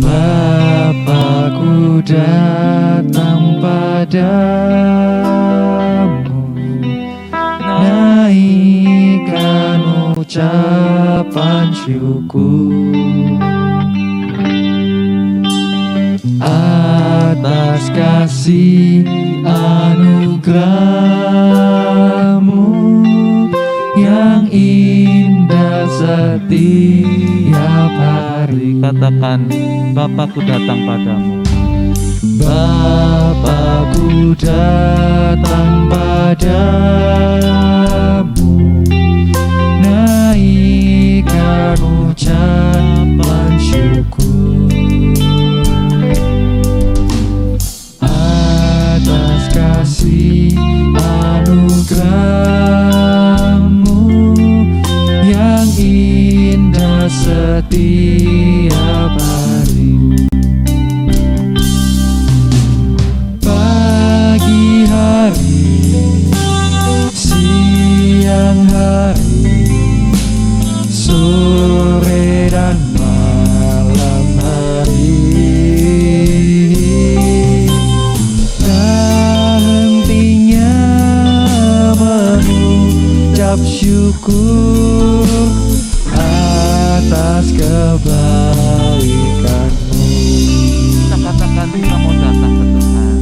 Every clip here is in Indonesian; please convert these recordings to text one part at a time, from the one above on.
Bapakku datang padamu, naikkan ucapan syukur atas kasih anugerahmu yang indah setiap hari. Katakan, Bapakku datang padamu. Bapakku datang padamu, naikkan ucapan syukur atas kasih anugerahmu yang indah setiap hari. Pagi hari, siang hari, sore dan malam hari, tak hentinya mengucap syukur atas kebaikanmu. Kita katakan kita mau datang ke Tuhan.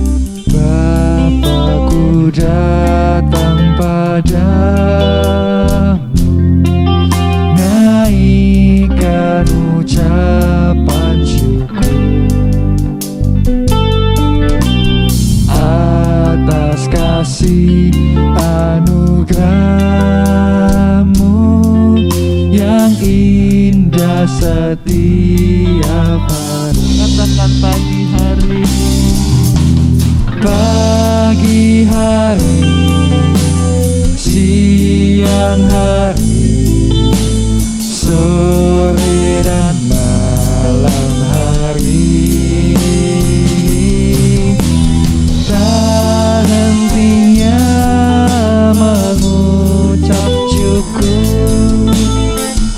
Bapakku datang padamu, naikkan ucapan syukur atas kasih anugerahmu yang indah setiap hari. Katakan pagi hari, Pagi hari, siang hari, sore dan malam hari, tak hentinya mengucap syukur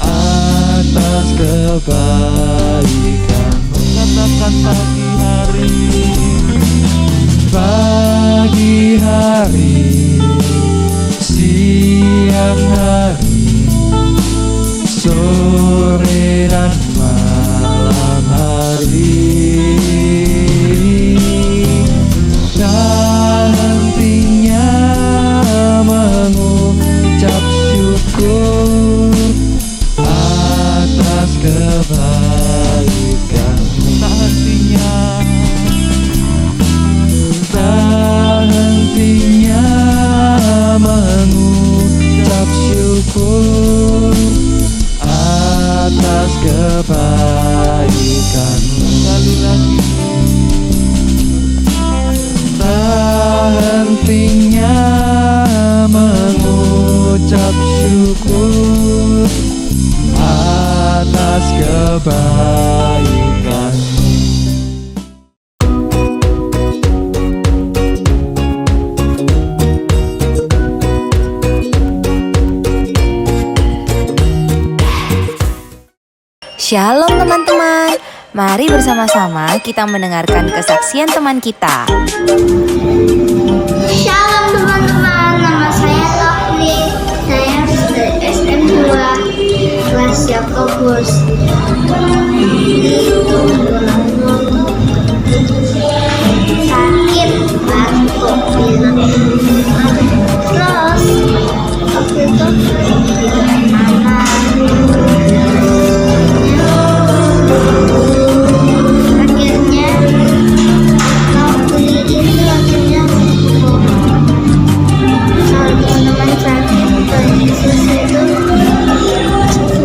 atas kebaikanmu. katakan pagi hari, Pagi hari, siang hari, sore dan malam hari, tak hentinya mengucap syukur atas kebaikanmu. tak hentinya, Tak hentinya mengucap syukur atas kebaikanmu. sekali lagi, Tak hentinya mengucap syukur atas kebaikanmu. Shalom teman-teman, mari bersama-sama kita mendengarkan kesaksian teman kita. Shalom teman-teman, nama saya Lovely. Saya dari SM2 kelas Yakobus. Sakit batuk pilek. Terus waktu itu mama akhirnya akhirnya kalau teman-teman sakit ke Yesus itu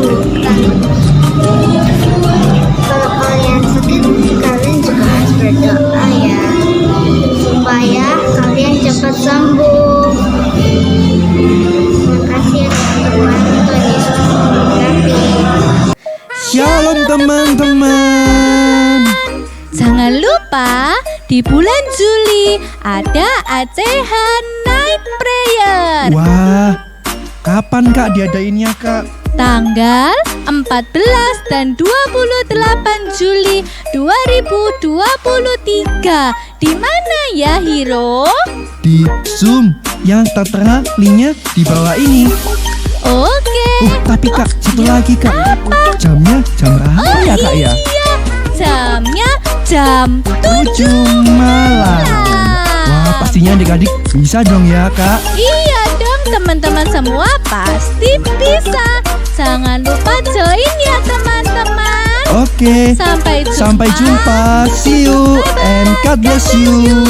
bukan. Kalau kalian sakit, kalian juga harus berdoa ya, supaya kalian cepat sembuh. Terima kasih ya teman-teman, Tuhan Yesus memberkati. Shalom teman-teman. Jangan lupa di bulan Juli ada ACH Night Prayer. Wah, Kapan Kak diadainnya Kak? Tanggal 14 dan 28 Juli 2023. Di mana ya, Hiro? Di Zoom yang tertera linknya di bawah ini. Oke. Tapi Kak, satu lagi Kak. Jamnya jam berapa ya Kak ya? Iya, jamnya jam 7 malam. Wah, pastinya adik-adik bisa dong ya Kak. Iya dong, teman-teman semua pasti bisa. Jangan lupa join ya teman-teman. Oke. Sampai jumpa. See you and God bless you.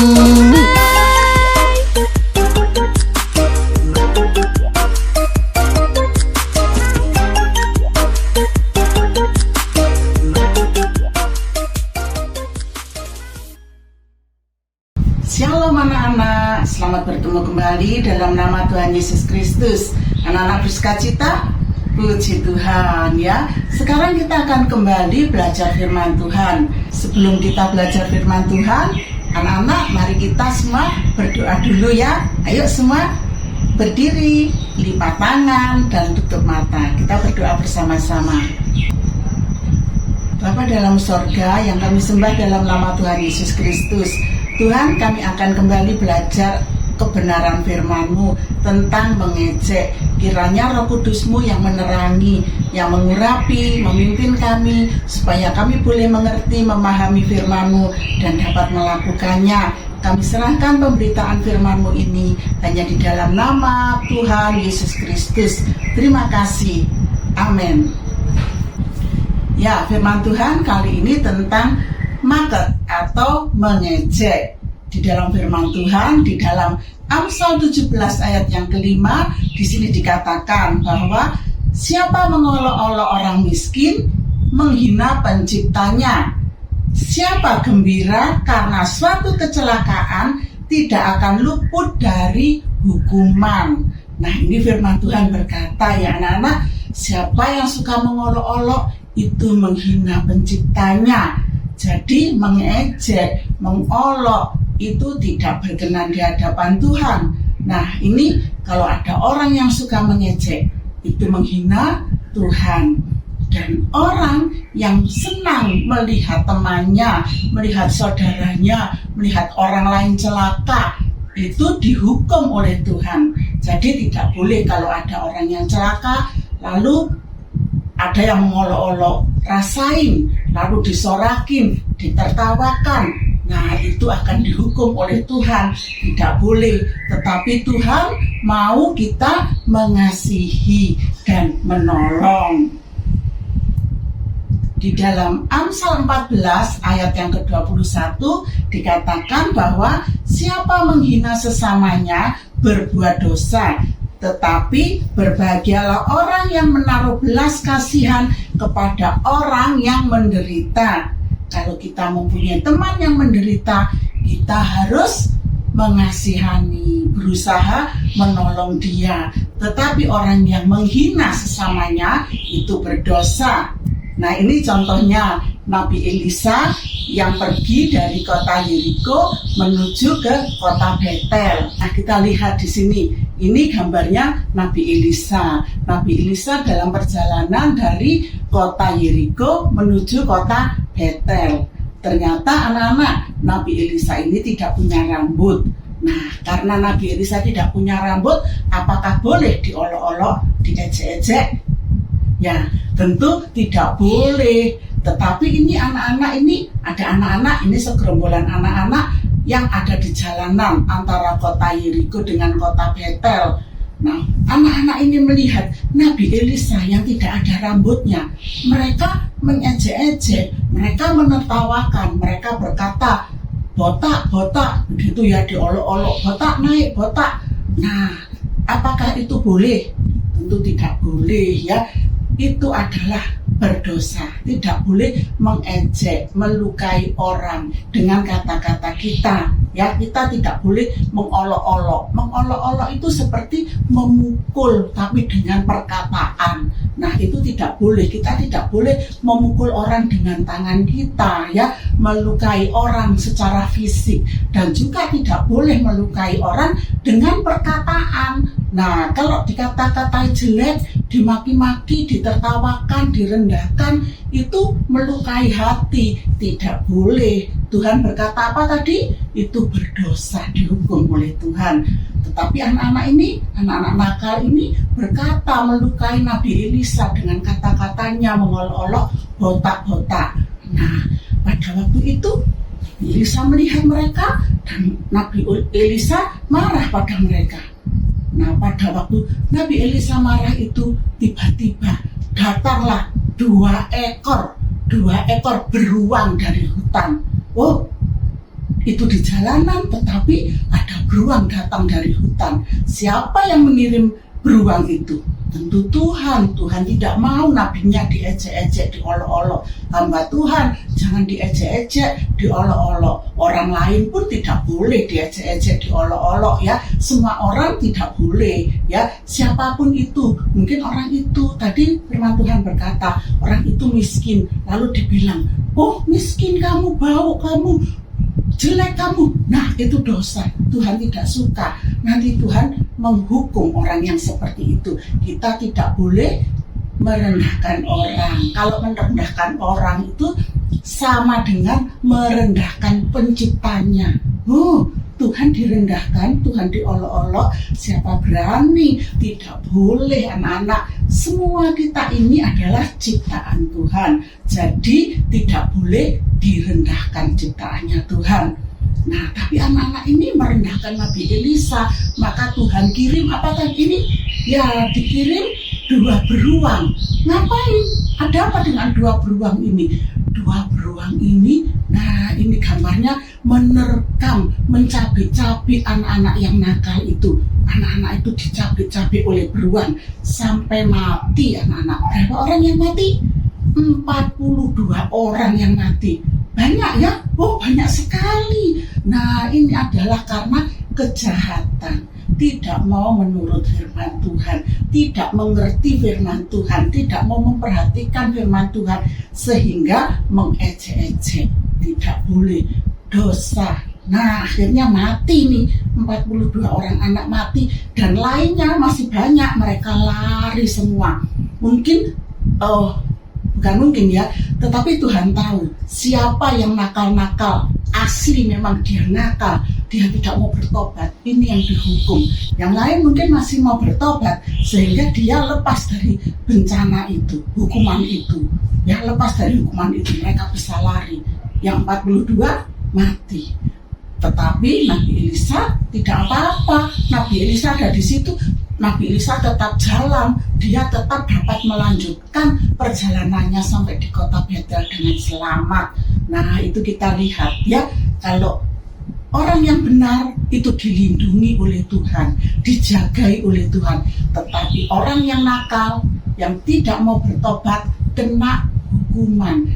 Shalom anak-anak, selamat bertemu kembali dalam nama Tuhan Yesus Kristus. Anak-anak bersukacita, puji Tuhan ya. Sekarang kita akan kembali belajar firman Tuhan. Sebelum kita belajar firman Tuhan, anak-anak mari kita semua berdoa dulu ya. Ayo semua berdiri, lipat tangan dan tutup mata. Kita berdoa bersama-sama. Bapa dalam sorga yang kami sembah dalam nama Tuhan Yesus Kristus, Tuhan, kami akan kembali belajar kebenaran firman-Mu tentang mengejek. Kiranya Roh Kudus-Mu yang menerangi, yang mengurapi, memimpin kami, supaya kami boleh mengerti, memahami firman-Mu dan dapat melakukannya. Kami serahkan pemberitaan firman-Mu ini hanya di dalam nama Tuhan Yesus Kristus. Terima kasih. Amin. Ya, firman Tuhan kali ini tentang maket atau mengejek. Di dalam firman Tuhan, di dalam Amsal 17 ayat yang kelima, di sini dikatakan bahwa siapa mengolok-olok orang miskin, menghina penciptanya. Siapa gembira karena suatu kecelakaan, tidak akan luput dari hukuman. Nah, ini firman Tuhan berkata ya anak-anak, siapa yang suka mengolok-olok itu menghina penciptanya. Jadi mengejek, mengolok itu tidak berkenan di hadapan Tuhan. Nah, ini kalau ada orang yang suka mengejek, itu menghina Tuhan. Dan orang yang senang melihat temannya, melihat saudaranya, melihat orang lain celaka, itu dihukum oleh Tuhan. Jadi tidak boleh kalau ada orang yang celaka, lalu ada yang mengolok-olok, rasain, lalu disorakin, ditertawakan. Nah, itu akan dihukum oleh Tuhan. Tidak boleh. Tetapi Tuhan mau kita mengasihi dan menolong. Di dalam Amsal 14 ayat yang ke-21 dikatakan bahwa siapa menghina sesamanya berbuat dosa. Tetapi berbahagialah orang yang menaruh belas kasihan kepada orang yang menderita. Kalau kita mempunyai teman yang menderita, kita harus mengasihani, berusaha menolong dia. Tetapi orang yang menghina sesamanya itu berdosa. Nah, ini contohnya Nabi Elisa yang pergi dari kota Yeriko menuju ke kota Betel. Nah, kita lihat di sini. Ini gambarnya Nabi Elisa. Nabi Elisa dalam perjalanan dari kota Yeriko menuju kota Betel. Ternyata anak-anak, Nabi Elisa ini tidak punya rambut. Nah, karena Nabi Elisa tidak punya rambut, apakah boleh diolok-olok, diejek-ejek? Ya, tentu tidak boleh. Tetapi ini anak-anak ini, ada anak-anak, ini segerombolan anak-anak yang ada di jalanan antara kota Yeriko dengan kota Betel. Nah, anak-anak ini melihat Nabi Elisa yang tidak ada rambutnya. Mereka mengejek-ejek, mereka menertawakan, mereka berkata, botak, botak, begitu ya, diolok-olok, botak naik, botak. Nah, apakah itu boleh? Tentu tidak boleh ya. Itu adalah berdosa. Tidak boleh mengejek, melukai orang dengan kata-kata kita. Ya, kita tidak boleh mengolok-olok. Mengolok-olok itu seperti memukul, tapi dengan perkataan. Nah, itu tidak boleh. Kita tidak boleh memukul orang dengan tangan kita, ya, melukai orang secara fisik, dan juga tidak boleh melukai orang dengan perkataan. Nah, kalau dikata-katai jelek, dimaki-maki, ditertawakan, direndahkan, itu melukai hati. Tidak boleh. Tuhan berkata apa tadi? Itu berdosa, dihukum oleh Tuhan. Tetapi anak-anak ini, anak-anak nakal ini berkata melukai Nabi Elisa dengan kata-katanya, mengolok-olok, botak-botak. Nah, pada waktu itu Elisa melihat mereka dan Nabi Elisa marah pada mereka. Nah, pada waktu Nabi Elisa marah itu, tiba-tiba datanglah dua ekor beruang dari hutan. Oh, itu di jalanan, tetapi ada beruang datang dari hutan. Siapa yang mengirim beruang itu? Tentu Tuhan. Tuhan tidak mau nabinya diejek-ejek, diolok-olok. Hamba Tuhan, jangan diejek-ejek, diolok-olok. Orang lain pun tidak boleh diejek-ejek, diolok-olok ya. Semua orang tidak boleh ya. Siapapun itu, mungkin orang itu tadi firman Tuhan berkata, orang itu miskin, lalu dibilang, "Oh, miskin kamu, bau kamu, jelek kamu." Nah, itu dosa. Tuhan tidak suka. Nanti Tuhan menghukum orang yang seperti itu. Kita tidak boleh merendahkan orang. Kalau merendahkan orang itu sama dengan merendahkan penciptanya. Tuhan direndahkan, Tuhan diolok-olok. Siapa berani? Tidak boleh, anak-anak. Semua kita ini adalah ciptaan Tuhan. Jadi tidak boleh direndahkan ciptaannya Tuhan. Nah, tapi anak-anak ini merendahkan Nabi Elisa. Maka Tuhan kirim apa tadi ini? Ya, dikirim dua beruang. Ngapain? Ada apa dengan dua beruang ini? Dua beruang ini, nah ini gambarnya menerkam, mencabik-cabik anak-anak yang nakal itu. Anak-anak itu dicabik-cabik oleh beruang sampai mati anak-anak. Berapa orang yang mati? 42 orang yang mati. Banyak ya? Oh, banyak sekali. Nah, ini adalah karena kejahatan. Tidak mau menurut firman Tuhan, tidak mengerti firman Tuhan, tidak mau memperhatikan firman Tuhan, sehingga mengejek-ejek. Tidak boleh, dosa. Nah, akhirnya mati nih, 42 orang anak mati, dan lainnya masih banyak, mereka lari semua. Mungkin, bukan mungkin ya, tetapi Tuhan tahu siapa yang nakal-nakal, asli memang dia nakal, dia tidak mau bertobat, ini yang dihukum. Yang lain mungkin masih mau bertobat, sehingga dia lepas dari bencana itu, hukuman itu. Ya, lepas dari hukuman itu, mereka bisa lari. Yang 42 mati. Tetapi Nabi Elisa tidak apa-apa. Nabi Elisa ada di situ. Nabi Elisa tetap jalan. Dia tetap dapat melanjutkan perjalanannya sampai di kota Betel dengan selamat. Nah, itu kita lihat ya. Kalau orang yang benar itu dilindungi oleh Tuhan, dijagai oleh Tuhan. Tetapi orang yang nakal, yang tidak mau bertobat, kena hukuman.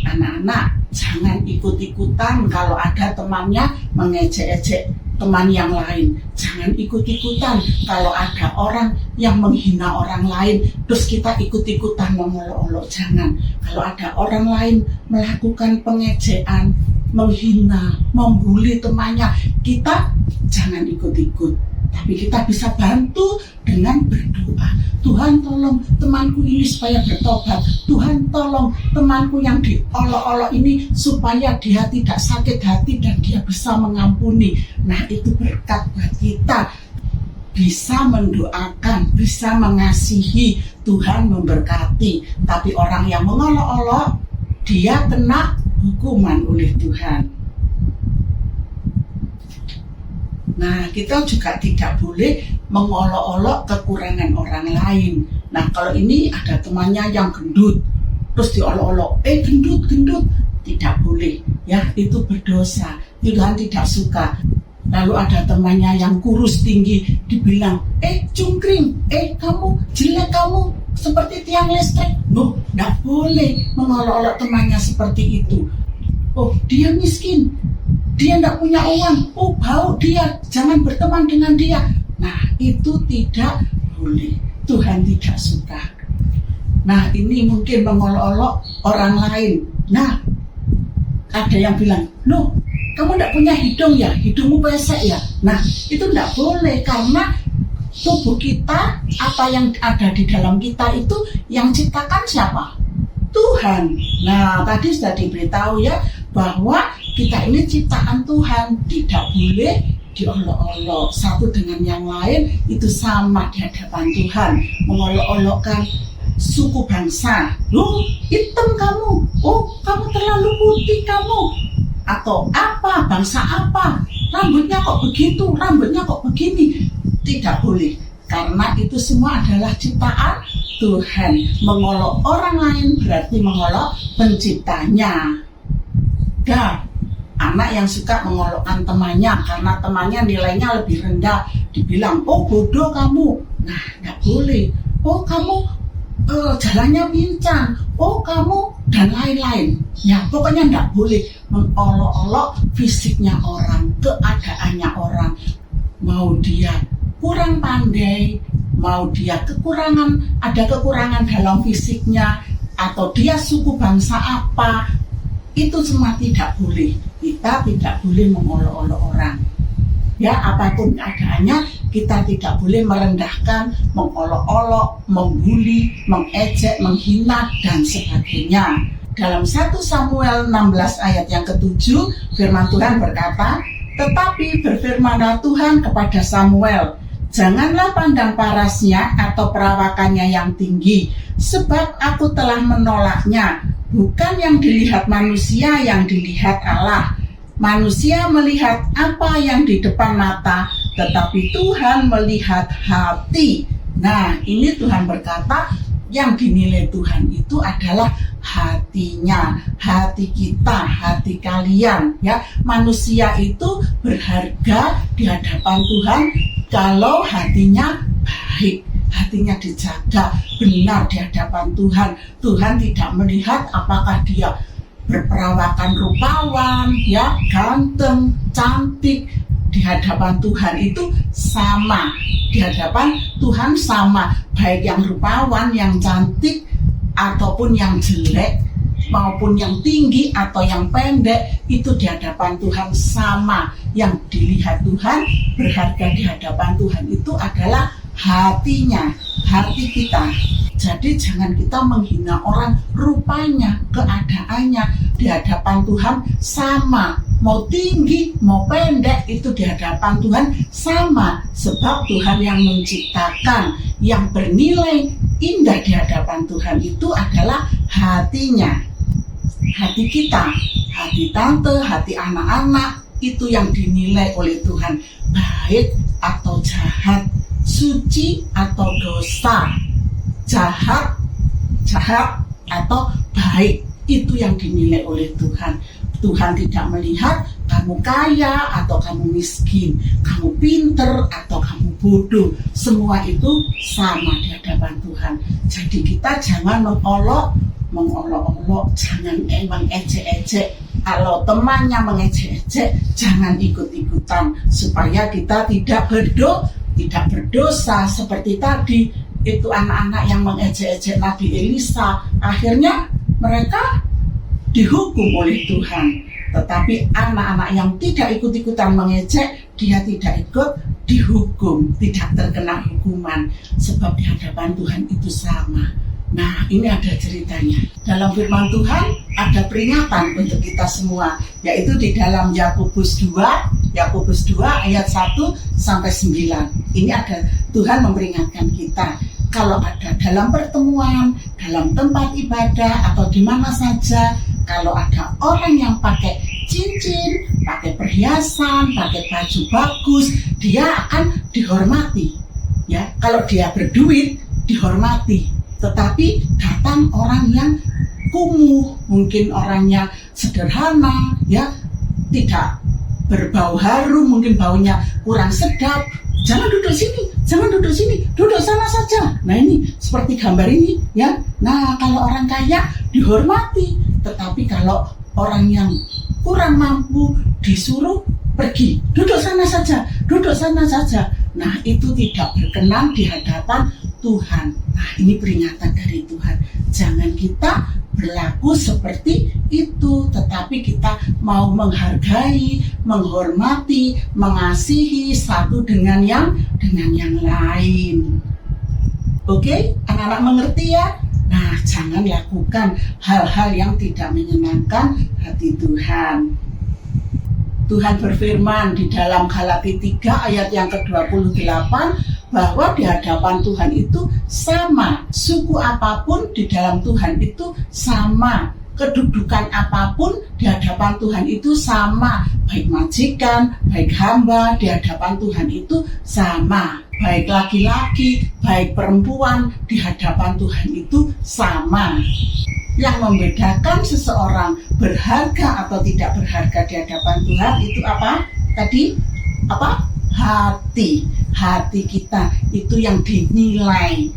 Anak-anak, jangan ikut-ikutan kalau ada temannya mengejek-ejek teman yang lain. Jangan ikut-ikutan kalau ada orang yang menghina orang lain, terus kita ikut-ikutan mengolok-olok. Jangan. Kalau ada orang lain melakukan pengejekan, menghina, membuli temannya, kita jangan ikut-ikut. Tapi kita bisa bantu dengan berdoa. Tuhan, tolong temanku ini supaya bertobat. Tuhan, tolong temanku yang diolok-olok ini supaya dia tidak sakit hati dan dia bisa mengampuni. Nah, itu berkat buat kita. Bisa mendoakan, bisa mengasihi, Tuhan memberkati. Tapi orang yang mengolok-olok, dia kena hukuman oleh Tuhan. Nah, kita juga tidak boleh mengolok-olok kekurangan orang lain. Nah, kalau ini ada temannya yang gendut, terus diolok-olok, gendut, tidak boleh. Ya, itu berdosa. Tuhan tidak suka. Lalu ada temannya yang kurus tinggi, dibilang, cungkring, kamu jelek, kamu seperti tiang listrik. No, tidak boleh mengolok-olok temannya seperti itu. Oh, dia miskin, dia tidak punya uang, bau dia, jangan berteman dengan dia. Nah, itu tidak boleh. Tuhan tidak suka. Nah, ini mungkin mengolok-olok orang lain. Nah, ada yang bilang, loh, kamu tidak punya hidung ya, hidungmu pesek ya. Nah, itu tidak boleh, karena tubuh kita, apa yang ada di dalam kita itu yang ciptakan siapa? Tuhan. Nah, tadi sudah diberitahu ya bahwa kita ini ciptaan Tuhan, tidak boleh diolok-olok satu dengan yang lain, itu sama di hadapan Tuhan. Mengolok-olokkan suku bangsa, loh hitam kamu, oh kamu terlalu putih kamu, atau apa, bangsa apa, rambutnya kok begitu, rambutnya kok begini. Tidak boleh, karena itu semua adalah ciptaan Tuhan. Mengolok orang lain berarti mengolok penciptanya. Dan anak yang suka mengolokkan temannya karena temannya nilainya lebih rendah, dibilang, oh bodoh kamu. Nah, nggak boleh. Oh kamu jalannya pincang, oh kamu, dan lain-lain. Ya, pokoknya nggak boleh mengolok-olok fisiknya orang, keadaannya orang. Mau dia kurang pandai, mau dia ada kekurangan dalam fisiknya, atau dia suku bangsa apa, itu semua tidak boleh. Kita tidak boleh mengolok-olok orang. Ya, apapun keadaannya, kita tidak boleh merendahkan, mengolok-olok, membuli, mengejek, menghina, dan sebagainya. Dalam 1 Samuel 16 ayat yang ke-7, firman Tuhan berkata, tetapi berfirmanlah Tuhan kepada Samuel, janganlah pandang parasnya atau perawakannya yang tinggi, sebab aku telah menolaknya. Bukan yang dilihat manusia, yang dilihat Allah. Manusia melihat apa yang di depan mata, tetapi Tuhan melihat hati. Nah, ini Tuhan berkata, yang dinilai Tuhan itu adalah hatinya, hati kita, hati kalian. Ya, manusia itu berharga di hadapan Tuhan kalau hatinya baik, hatinya dijaga benar di hadapan Tuhan. Tuhan tidak melihat apakah dia berperawakan rupawan, ya, ganteng, cantik. Di hadapan Tuhan itu sama, di hadapan Tuhan sama, baik yang rupawan, yang cantik, ataupun yang jelek, maupun yang tinggi atau yang pendek, itu di hadapan Tuhan sama. Yang dilihat Tuhan, berharga di hadapan Tuhan itu adalah hatinya, hati kita. Jadi jangan kita menghina orang rupanya, keadaannya. Di hadapan Tuhan sama, mau tinggi, mau pendek, itu di hadapan Tuhan sama. Sebab Tuhan yang menciptakan, yang bernilai indah di hadapan Tuhan itu adalah hatinya. Hati kita, hati tante, hati anak-anak, itu yang dinilai oleh Tuhan, baik atau jahat, suci atau dosa, jahat atau baik, itu yang dinilai oleh Tuhan. Tuhan tidak melihat kamu kaya atau kamu miskin, kamu pinter atau kamu bodoh. Semua itu sama di hadapan Tuhan. Jadi kita jangan mengolok-olok, jangan mengejek-ejek. Kalau temannya mengejek-ejek, jangan ikut-ikutan, supaya kita tidak berdosa seperti tadi. Itu anak-anak yang mengejek-ejek Nabi Elisa, akhirnya mereka dihukum oleh Tuhan. Tetapi anak-anak yang tidak ikut-ikutan mengejek, dia tidak ikut dihukum, tidak terkena hukuman, sebab di hadapan Tuhan itu sama. Nah, ini ada ceritanya. Dalam firman Tuhan ada peringatan untuk kita semua, yaitu di dalam Yakobus 2 ayat 1 sampai 9. Ini ada Tuhan memperingatkan kita, kalau ada dalam pertemuan, dalam tempat ibadah, atau di mana saja, kalau ada orang yang pakai cincin, pakai perhiasan, pakai baju bagus, dia akan dihormati. Ya, kalau dia berduit, dihormati. Tetapi datang orang yang kumuh, mungkin orangnya sederhana, ya, tidak berbau harum, mungkin baunya kurang sedap. Jangan duduk sini, duduk sana saja. Nah, ini seperti gambar ini, ya. Nah, kalau orang kaya dihormati, tetapi kalau orang yang kurang mampu disuruh pergi, duduk sana saja. Nah, itu tidak berkenan di hadapan Tuhan. Nah, ini peringatan dari Tuhan. Jangan kita berlaku seperti itu. itu, tetapi kita mau menghargai, menghormati, mengasihi satu dengan yang lain. Oke, anak-anak mengerti ya? Nah, jangan lakukan hal-hal yang tidak menyenangkan hati Tuhan. Tuhan berfirman di dalam Galatia 3 ayat yang ke-28 bahwa di hadapan Tuhan itu sama, suku apapun di dalam Tuhan itu sama, kedudukan apapun di hadapan Tuhan itu sama, baik majikan, baik hamba di hadapan Tuhan itu sama, baik laki-laki, baik perempuan di hadapan Tuhan itu sama. Yang membedakan seseorang berharga atau tidak berharga di hadapan Tuhan itu apa? Tadi apa? Hati kita itu yang dinilai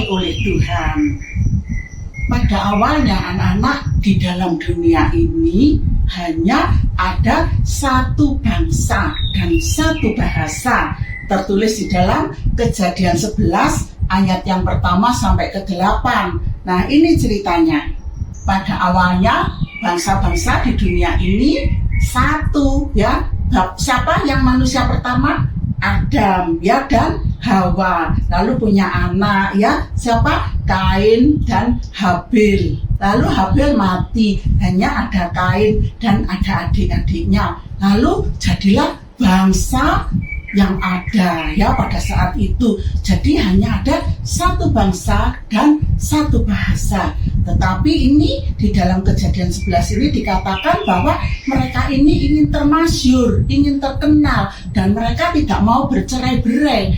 oleh Tuhan. Pada awalnya anak-anak di dalam dunia ini hanya ada satu bangsa dan satu bahasa, tertulis di dalam Kejadian 11 ayat yang pertama sampai ke-8. Nah, ini ceritanya. Pada awalnya bangsa-bangsa di dunia ini satu, ya. Siapa yang manusia pertama? Adam, ya, dan Hawa. Lalu punya anak, ya. Siapa? Kain dan Habil. Lalu Habil mati, hanya ada Kain dan ada adik-adiknya. Lalu jadilah bangsa yang ada, ya, pada saat itu. Jadi hanya ada satu bangsa dan satu bahasa. Tetapi ini di dalam Kejadian 11 ini dikatakan bahwa mereka ini ingin termasyhur, ingin terkenal, dan mereka tidak mau bercerai-berai.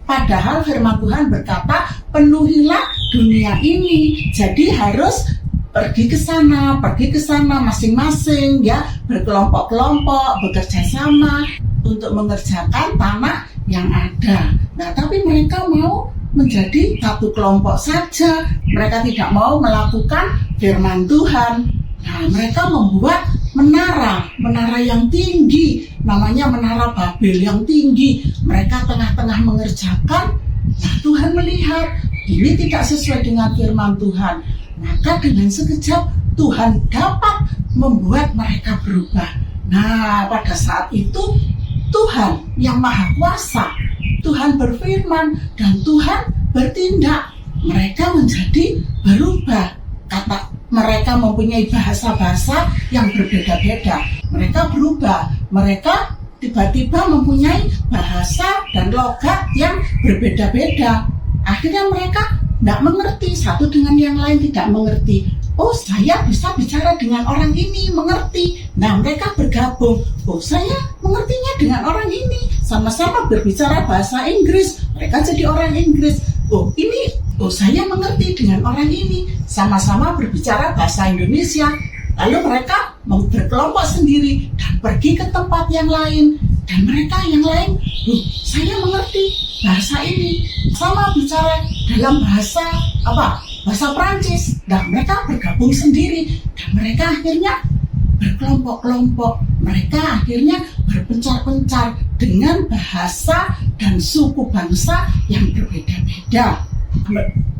Padahal firman Tuhan berkata, penuhilah dunia ini. Jadi harus pergi ke sana masing-masing, ya, berkelompok-kelompok, bekerja sama untuk mengerjakan tanah yang ada. Nah, tapi mereka mau menjadi satu kelompok saja. Mereka tidak mau melakukan firman Tuhan. Nah, mereka membuat menara yang tinggi, namanya Menara Babel yang tinggi. Mereka tengah-tengah mengerjakan. Nah, Tuhan melihat ini tidak sesuai dengan firman Tuhan. Maka dengan sekejap Tuhan dapat membuat mereka berubah. Nah, pada saat itu Tuhan yang Maha Kuasa, Tuhan berfirman dan Tuhan bertindak. Mereka menjadi berubah. Kata mereka mempunyai bahasa-bahasa yang berbeda-beda. Mereka berubah. Mereka tiba-tiba mempunyai bahasa dan logat yang berbeda-beda. Akhirnya mereka tidak mengerti, satu dengan yang lain tidak mengerti. Oh, saya bisa bicara dengan orang ini, mengerti. Nah, mereka bergabung. Oh, saya mengertinya dengan orang ini. Sama-sama berbicara bahasa Inggris. Mereka jadi orang Inggris. Oh, saya mengerti dengan orang ini. Sama-sama berbicara bahasa Indonesia. Lalu mereka berkelompok sendiri dan pergi ke tempat yang lain. Dan mereka yang lain, saya mengerti bahasa ini. Sama bicara dalam bahasa bahasa Prancis. Nah, mereka bergabung sendiri dan mereka akhirnya berkelompok-kelompok. Mereka akhirnya berpencar-pencar dengan bahasa dan suku bangsa yang berbeda-beda.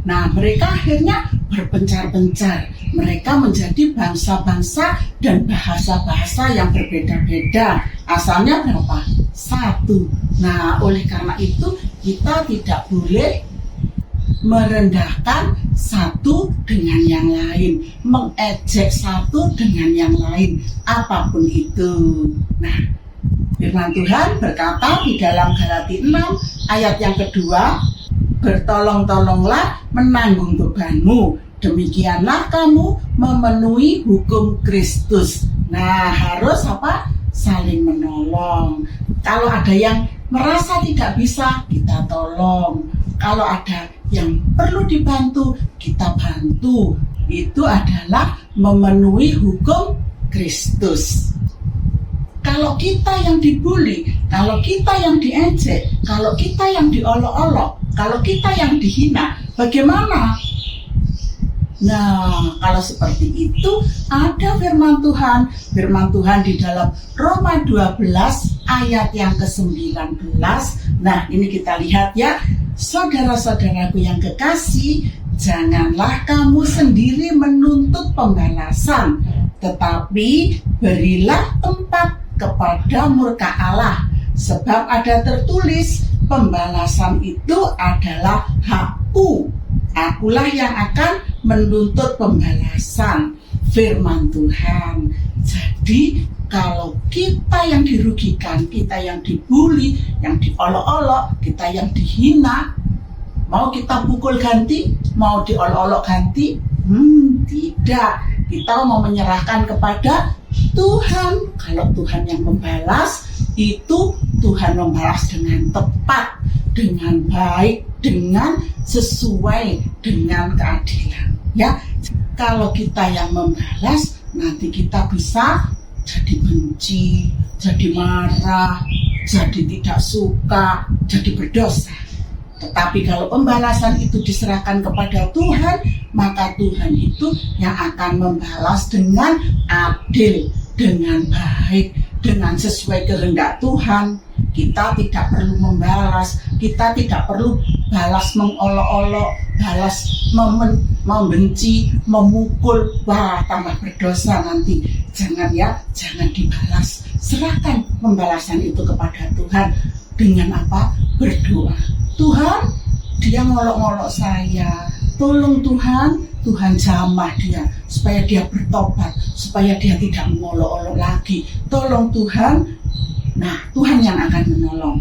Nah, mereka akhirnya berpencar-pencar. Mereka menjadi bangsa-bangsa dan bahasa-bahasa yang berbeda-beda. Asalnya berapa? Satu. Nah, oleh karena itu kita tidak boleh merendahkan satu dengan yang lain, mengejek satu dengan yang lain, apapun itu. Nah, firman Tuhan berkata di dalam Galatia 6 ayat yang kedua, bertolong-tolonglah menanggung bebanmu, demikianlah kamu memenuhi hukum Kristus. Nah, harus saling menolong. Kalau ada yang merasa tidak bisa, kita tolong. Kalau ada yang perlu dibantu, kita bantu. Itu adalah memenuhi hukum Kristus. Kalau kita yang dibully, kalau kita yang diejek, kalau kita yang diolok-olok, kalau kita yang dihina, bagaimana? Nah, kalau seperti itu ada firman Tuhan. Firman Tuhan di dalam Roma 12 ayat yang ke-19. Nah, ini kita lihat ya. Saudara-saudaraku yang kekasih, janganlah kamu sendiri menuntut pembalasan, tetapi berilah tempat kepada murka Allah, sebab ada tertulis, pembalasan itu adalah hakku. Akulah yang akan menuntut pembalasan. Firman Tuhan. Jadi kalau kita yang dirugikan, kita yang dibully, yang diolok-olok, kita yang dihina, mau kita pukul ganti, mau diolok-olok ganti? Tidak. Kita mau menyerahkan kepada Tuhan. Kalau Tuhan yang membalas, itu Tuhan membalas dengan tepat, dengan baik, dengan sesuai dengan keadilan. Ya, kalau kita yang membalas, nanti kita bisa jadi benci, jadi marah, jadi tidak suka, jadi berdosa. Tetapi kalau pembalasan itu diserahkan kepada Tuhan, maka Tuhan itu yang akan membalas dengan adil, dengan baik, dengan sesuai kehendak Tuhan. Kita tidak perlu membalas, kita tidak perlu balas mengolok-olok, balas membenci, memukul. Wah, tambah berdosa nanti. Jangan ya, jangan dibalas. Serahkan pembalasan itu kepada Tuhan. Dengan apa? Berdoa. Tuhan, dia ngolok-ngolok saya. Tolong Tuhan, Tuhan jamah dia supaya dia bertobat, supaya dia tidak mengolok-olok lagi. Tolong Tuhan. Nah, Tuhan yang akan menolong.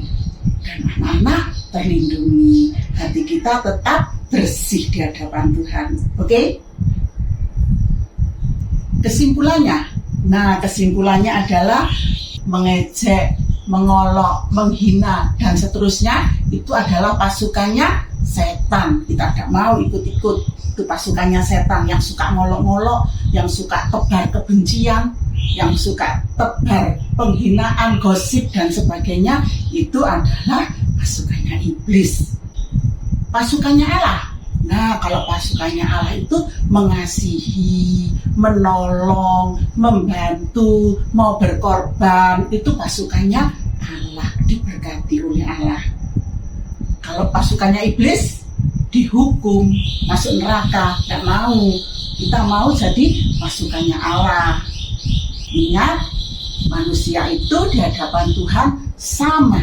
Dan anak-anak terlindungi. Hati kita tetap bersih di hadapan Tuhan. Oke? Kesimpulannya. Nah, kesimpulannya adalah mengejek, mengolok, menghina, dan seterusnya itu adalah pasukannya setan. Kita tidak mau ikut-ikut. Itu pasukannya setan yang suka ngolok-ngolok, yang suka tebar kebencian, yang suka tebar penghinaan, gosip, dan sebagainya. Itu adalah pasukannya iblis. Pasukannya Allah. Nah, kalau pasukannya Allah itu mengasihi, menolong, membantu, mau berkorban, itu pasukannya Allah, diberkati oleh Allah. Kalau pasukannya iblis, dihukum, masuk neraka, tidak mau. Kita mau jadi pasukannya Allah. Ingat, manusia itu di hadapan Tuhan sama.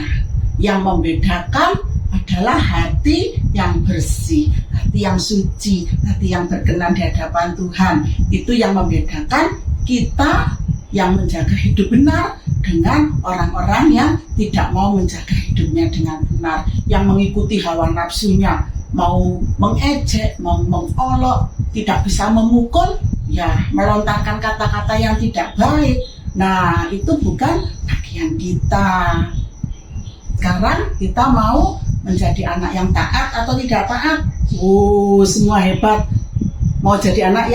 Yang membedakan adalah hati yang bersih, hati yang suci, hati yang berkenan di hadapan Tuhan. Itu yang membedakan kita yang menjaga hidup benar dengan orang-orang yang tidak mau menjaga hidupnya dengan benar, yang mengikuti hawa nafsunya, mau mengejek, mau mengolok, tidak bisa memukul, ya melontarkan kata-kata yang tidak baik. Nah, itu bukan bagian kita. Sekarang kita mau menjadi anak yang taat atau tidak taat? Oh, semua hebat. Mau jadi anak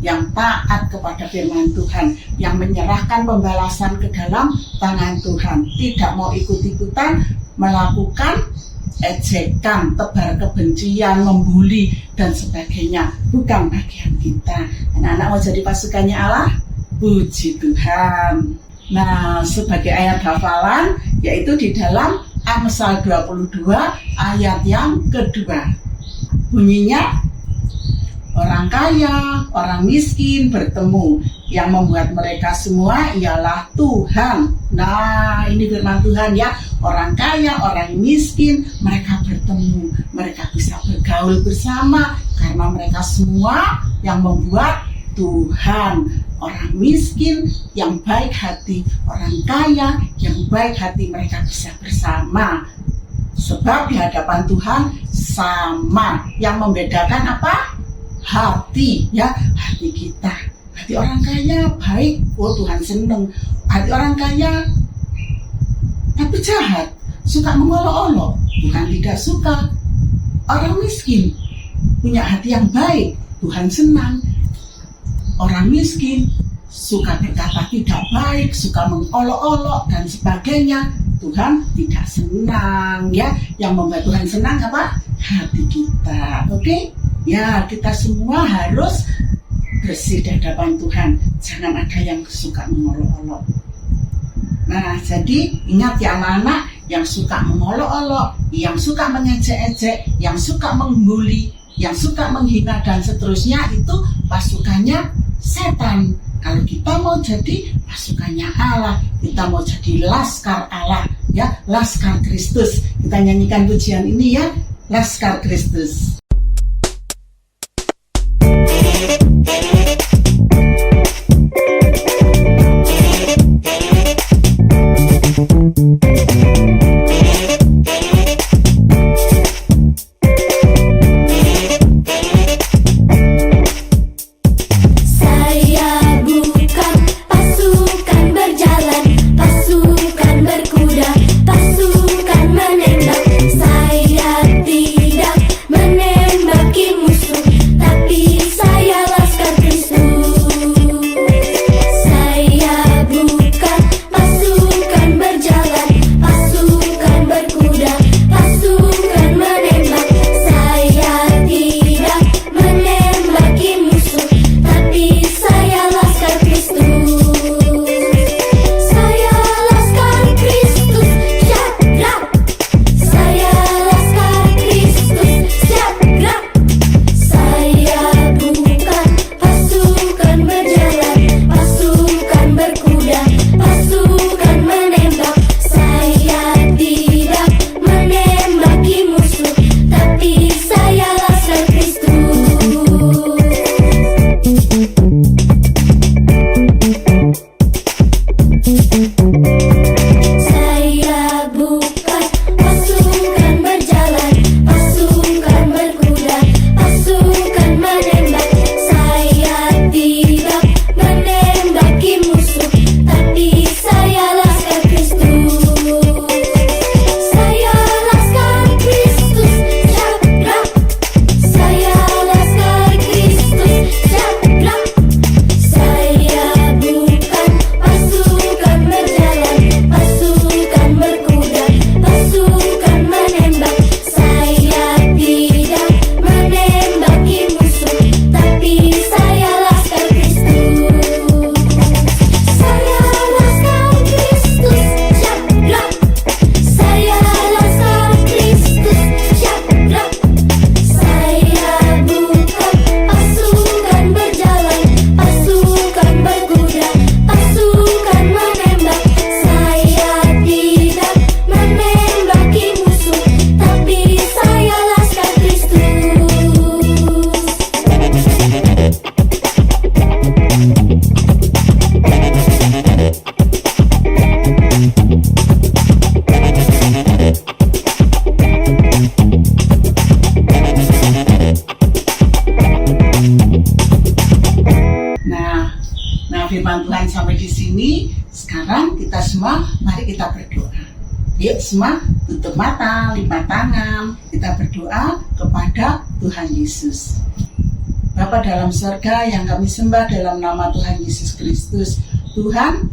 yang taat kepada firman Tuhan, yang menyerahkan pembalasan ke dalam tangan Tuhan, tidak mau ikut-ikutan melakukan ejekan, tebar kebencian, membuli, dan sebagainya. Bukan bagian kita. Anak-anak mau jadi pasukannya Allah? Puji Tuhan. Nah, sebagai ayat hafalan, yaitu di dalam Amsal 22 ayat yang kedua. Bunyinya, orang kaya, orang miskin bertemu. Yang membuat mereka semua ialah Tuhan. Nah, ini firman Tuhan ya. Orang kaya, orang miskin, mereka bertemu. Mereka bisa bergaul bersama karena mereka semua yang membuat Tuhan. Orang miskin yang baik hati, orang kaya yang baik hati, mereka bisa bersama. Sebab di hadapan Tuhan sama. Yang membedakan apa? Hati, ya, hati kita. Hati orang kaya baik, oh Tuhan seneng. Hati orang kaya tapi jahat, suka mengolok-olok, Tuhan tidak suka. Orang miskin punya hati yang baik, Tuhan senang. Orang miskin suka berkata tidak baik, suka mengolok-olok dan sebagainya, Tuhan tidak senang, ya. Yang membuat Tuhan senang apa? Hati kita. Oke? Ya, kita semua harus bersih di hadapan Tuhan. Jangan ada yang suka mengolok-olok. Nah, jadi ingat ya anak-anak, yang suka mengolok-olok, yang suka mengejek-ejek, yang suka membuli, yang suka menghina dan seterusnya, itu pasukannya setan. Kalau kita mau jadi pasukannya Allah, kita mau jadi laskar Allah, ya, laskar Kristus. Kita nyanyikan pujian ini ya, Laskar Kristus. Firman Tuhan sampai di sini. Sekarang kita semua, mari kita berdoa. Yuk semua tutup mata, lipat tangan. Kita berdoa kepada Tuhan Yesus. Bapa dalam surga yang kami sembah dalam nama Tuhan Yesus Kristus. Tuhan,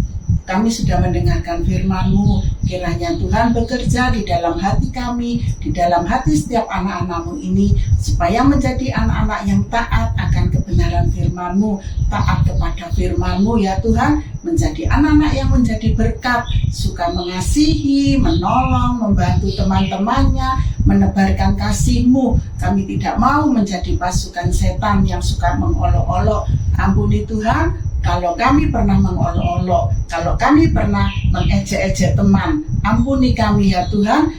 kami sudah mendengarkan firman-Mu. Kiranya Tuhan bekerja di dalam hati kami, di dalam hati setiap anak-anak-Mu ini, supaya menjadi anak-anak yang taat akan kebenaran firman-Mu, taat kepada firman-Mu ya Tuhan, menjadi anak-anak yang menjadi berkat, suka mengasihi, menolong, membantu teman-temannya, menebarkan kasih-Mu. Kami tidak mau menjadi pasukan setan yang suka mengolok-olok. Ampuni Tuhan, kalau kami pernah mengolok-olok, kalau kami pernah mengejek-ejek teman, ampuni kami ya Tuhan.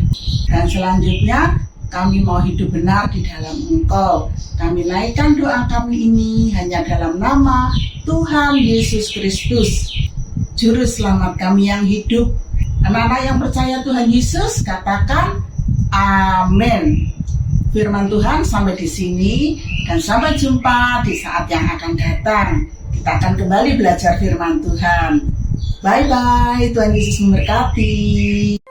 Dan selanjutnya kami mau hidup benar di dalam Engkau. Kami naikkan doa kami ini hanya dalam nama Tuhan Yesus Kristus, Juru Selamat kami yang hidup. Anak-anak yang percaya Tuhan Yesus, katakan amin. Firman Tuhan sampai di sini, dan sampai jumpa di saat yang akan datang. Kita akan kembali belajar firman Tuhan. Bye-bye, Tuhan Yesus memberkati.